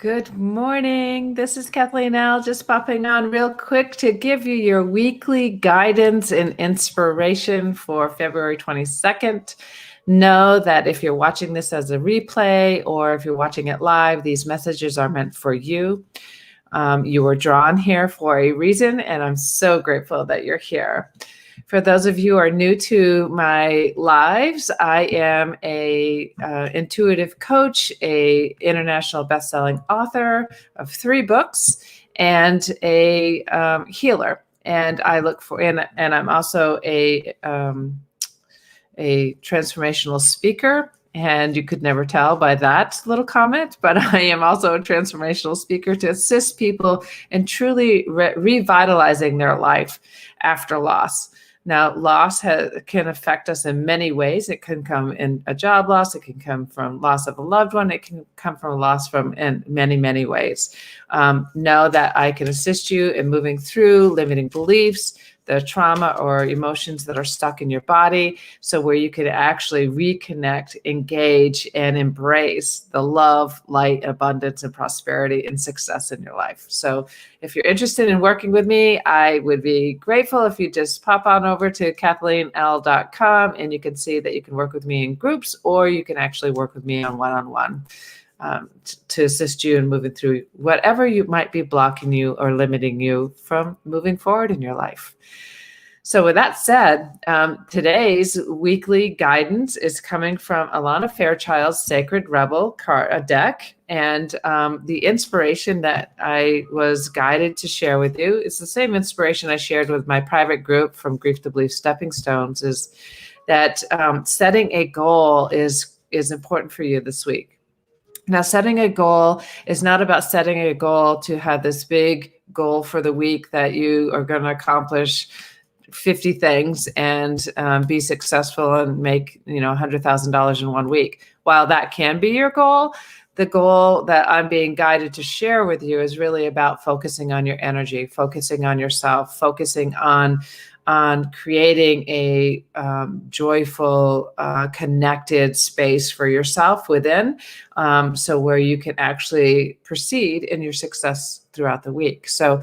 Good morning. This is Kathleen L. Just popping on real quick to give you your weekly guidance and inspiration for February 22nd. Know that if you're watching this as a replay or if you're watching it live, these messages are meant for you. You were drawn here for a reason, and I'm so grateful that you're here. For those of you who are new to my lives, I am a intuitive coach, a international best-selling author of 3 books, and a healer. And I look for, and I'm also a transformational speaker. And you could never tell by that little comment, but I am also a transformational speaker to assist people in truly revitalizing their life after loss. Now, loss can affect us in many ways. It can come in a job loss. It can come from loss of a loved one. It can come from a loss in many, many ways. Know that I can assist you in moving through limiting beliefs, the trauma or emotions that are stuck in your body, so where you could actually reconnect, engage, and embrace the love, light, abundance, and prosperity and success in your life. So if you're interested in working with me, I would be grateful if you just pop on over to kathleenl.com and you can see that you can work with me in groups, or you can actually work with me on one-on-one. To assist you in moving through whatever you might be blocking you or limiting you from moving forward in your life. So with that said, today's weekly guidance is coming from Alana Fairchild's Sacred Rebel deck. And the inspiration that I was guided to share with you is the same inspiration I shared with my private group from Grief to Belief Stepping Stones, is that setting a goal is important for you this week. Now, setting a goal is not about setting a goal to have this big goal for the week that you are going to accomplish 50 things and be successful and make, $100,000 in 1 week. While that can be your goal, the goal that I'm being guided to share with you is really about focusing on your energy, focusing on yourself, focusing on creating a joyful, connected space for yourself within, so where you can actually proceed in your success throughout the week. So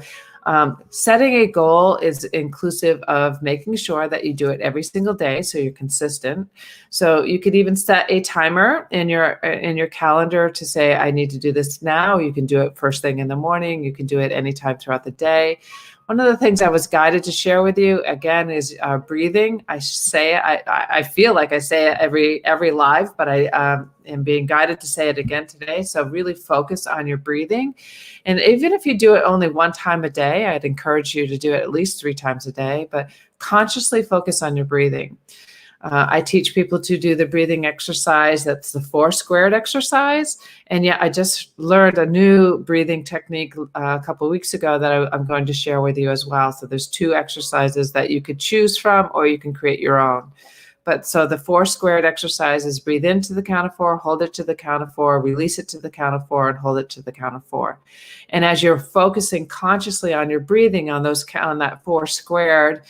setting a goal is inclusive of making sure that you do it every single day, so you're consistent. So you could even set a timer in your calendar to say, I need to do this now. You can do it first thing in the morning. You can do it anytime throughout the day. One of the things I was guided to share with you again is breathing. I feel like I say it every live, but I am being guided to say it again today. So really focus on your breathing. And even if you do it only 1 time a day, I'd encourage you to do it at least 3 times a day, but consciously focus on your breathing. I teach people to do the breathing exercise. That's the 4 squared exercise. And I just learned a new breathing technique a couple of weeks ago that I'm going to share with you as well. So there's 2 exercises that you could choose from, or you can create your own. But so the 4 squared exercise is breathe into the count of 4, hold it to the count of 4, release it to the count of 4, and hold it to the count of 4. And as you're focusing consciously on your breathing on that 4 squared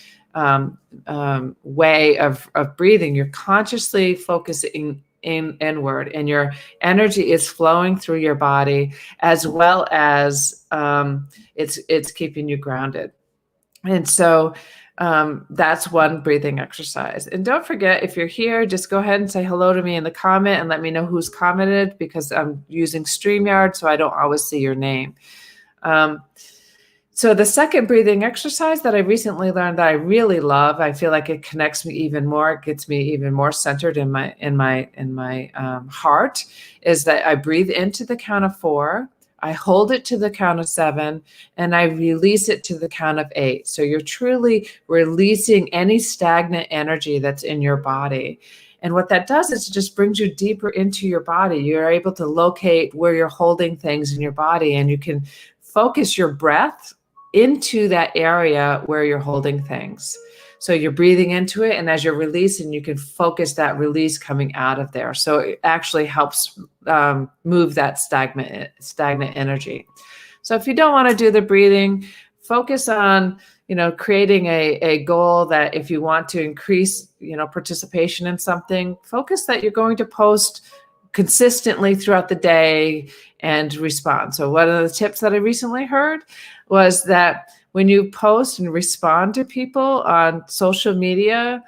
way of breathing, you're consciously focusing inward, and your energy is flowing through your body, as well as it's keeping you grounded. And so that's one breathing exercise. And don't forget, if you're here, just go ahead and say hello to me in the comment and let me know who's commented, because I'm using StreamYard, so I don't always see your name. So the second breathing exercise that I recently learned that I really love, I feel like it connects me even more. It gets me even more centered in my heart, is that I breathe into the count of 4, I hold it to the count of 7, and I release it to the count of 8. So you're truly releasing any stagnant energy that's in your body. And what that does is it just brings you deeper into your body. You're able to locate where you're holding things in your body, and you can focus your breath into that area where you're holding things. So you're breathing into it, and as you're releasing, you can focus that release coming out of there. So it actually helps move that stagnant energy. So if you don't want to do the breathing, focus on creating a goal that if you want to increase participation in something, focus that you're going to post consistently throughout the day and respond. So one of the tips that I recently heard was that when you post and respond to people on social media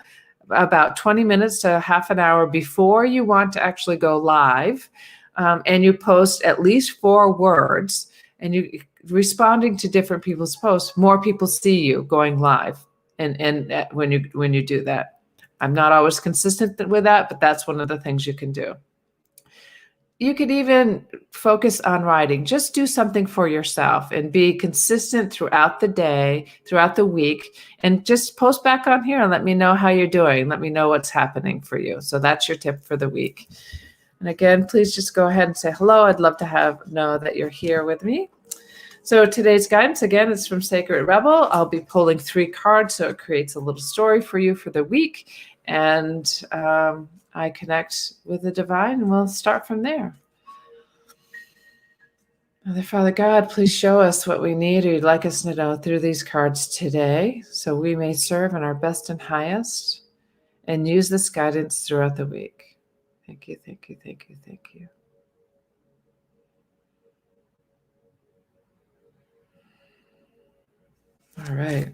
about 20 minutes to half an hour before you want to actually go live, and you post at least 4 words, and you responding to different people's posts, more people see you going live. And when you do that, I'm not always consistent with that, but that's one of the things you can do. You could even focus on writing. Just do something for yourself and be consistent throughout the day, throughout the week, and just post back on here and let me know how you're doing. Let me know what's happening for you. So that's your tip for the week. And again, please just go ahead and say hello. I'd love to know that you're here with me. So today's guidance, again, is from Sacred Rebel. I'll be pulling 3 cards, so it creates a little story for you for the week. And I connect with the divine, and we'll start from there. Father God, please show us what we need or you'd like us to know through these cards today, so we may serve in our best and highest and use this guidance throughout the week. Thank you, thank you, thank you, thank you. All right.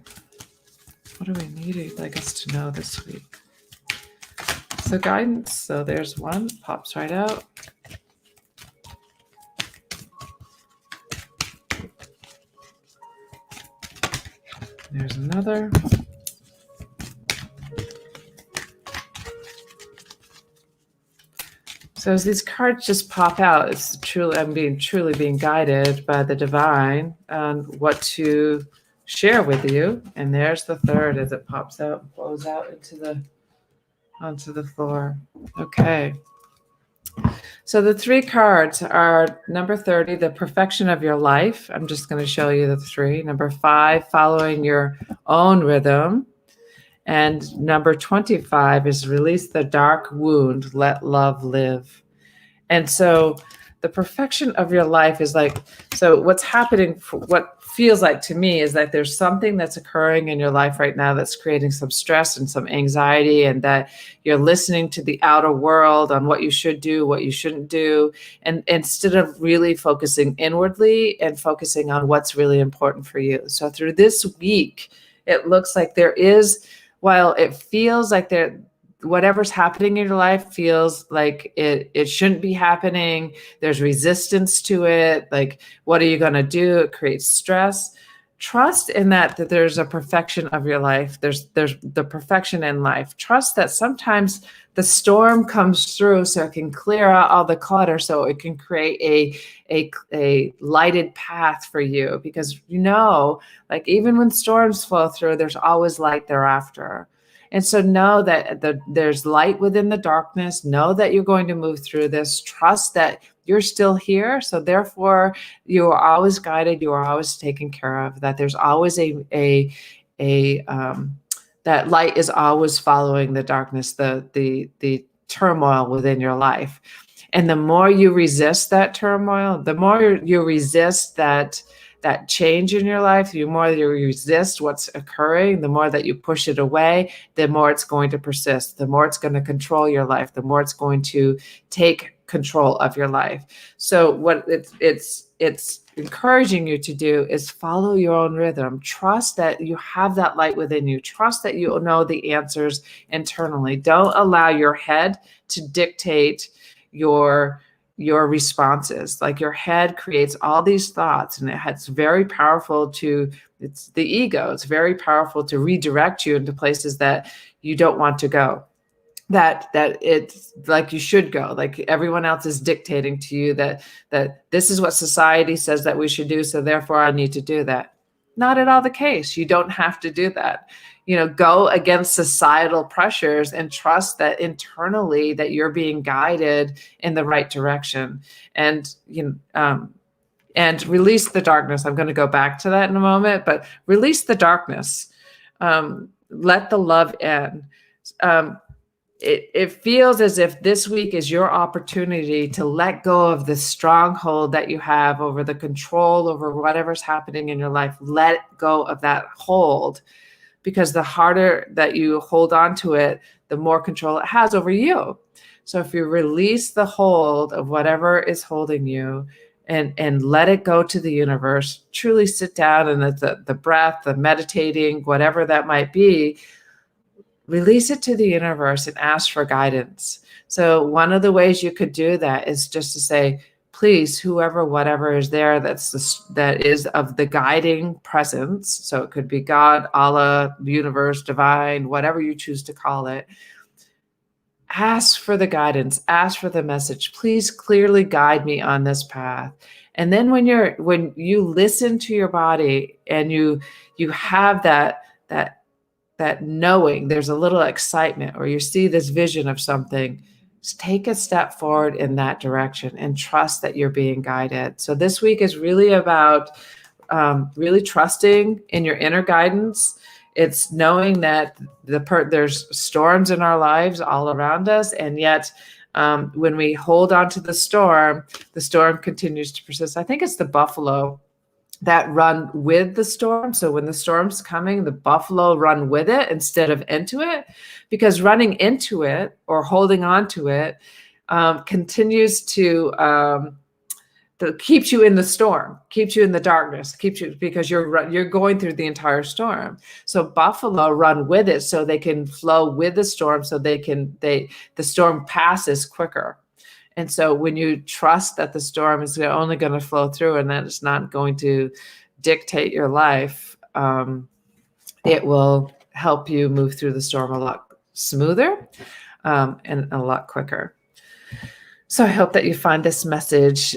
What do we need or you'd like us to know this week? So guidance, so there's one, pops right out. There's another. So as these cards just pop out, it's truly, I'm truly being guided by the divine on what to share with you. And there's the third as it pops out and flows out onto the floor. Okay. So the 3 cards are number 30, the perfection of your life. I'm just going to show you the 3. Number 5, following your own rhythm. And number 25 is release the dark wound, let love live. And so the perfection of your life is like, so what's happening, what feels like to me is that there's something that's occurring in your life right now that's creating some stress and some anxiety, and that you're listening to the outer world on what you should do, what you shouldn't do, and instead of really focusing inwardly and focusing on what's really important for you. So through this week, it looks like there is, while it feels like whatever's happening in your life feels like it shouldn't be happening, there's resistance to it, like what are you going to do? It creates stress. Trust in that there's a perfection of your life. There's the perfection in life. Trust that sometimes the storm comes through so it can clear out all the clutter, so it can create a lighted path for you, because like even when storms flow through, there's always light thereafter. And so know that there's light within the darkness. Know that you're going to move through this. Trust that you're still here. So therefore, you are always guided. You are always taken care of. That there's always that light is always following the darkness, the turmoil within your life. And the more you resist that turmoil, the more you resist that change in your life, the more you resist what's occurring, the more that you push it away, the more it's going to persist, the more it's going to control your life, the more it's going to take control of your life. So what it's encouraging you to do is follow your own rhythm. Trust that you have that light within you. Trust that you know the answers internally. Don't allow your head to dictate your responses. Like your head creates all these thoughts, and it's very powerful it's the ego. It's very powerful to redirect you into places that you don't want to go, that it's like you should go, like everyone else is dictating to you that this is what society says that we should do, so therefore I need to do that. Not at all the case. You don't have to do that. Go against societal pressures and trust that internally that you're being guided in the right direction, and and release the darkness. I'm going to go back to that in a moment, but release the darkness. Let the love in. It feels as if this week is your opportunity to let go of the stronghold that you have over the control over whatever's happening in your life. Let go of that hold, because the harder that you hold on to it, the more control it has over you. So if you release the hold of whatever is holding you and let it go to the universe, truly sit down and the breath, the meditating, whatever that might be, release it to the universe and ask for guidance. So one of the ways you could do that is just to say, please, whoever, whatever is there, that is of the guiding presence. So it could be God, Allah, universe, divine, whatever you choose to call it. Ask for the guidance, ask for the message. Please clearly guide me on this path. And then when you listen to your body and you have that knowing, there's a little excitement, or you see this vision of something, just take a step forward in that direction and trust that you're being guided. So this week is really about really trusting in your inner guidance. It's knowing that there's storms in our lives all around us, and yet when we hold on to the storm continues to persist. I think it's the buffalo that run with the storm. So when the storm's coming, the buffalo run with it instead of into it, because running into it or holding on to it continues to keeps you in the storm, keeps you in the darkness, because you're going through the entire storm. So buffalo run with it so they can flow with the storm, so the storm passes quicker. And so when you trust that the storm is only going to flow through and that it's not going to dictate your life, it will help you move through the storm a lot smoother and a lot quicker. So I hope that you find this message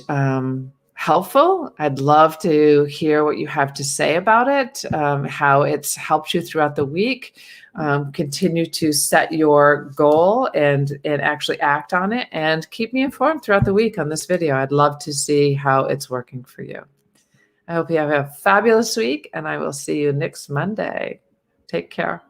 helpful. I'd love to hear what you have to say about it, how it's helped you throughout the week. Continue to set your goal and actually act on it, and keep me informed throughout the week on this video. I'd love to see how it's working for you. I hope you have a fabulous week, and I will see you next Monday. Take care.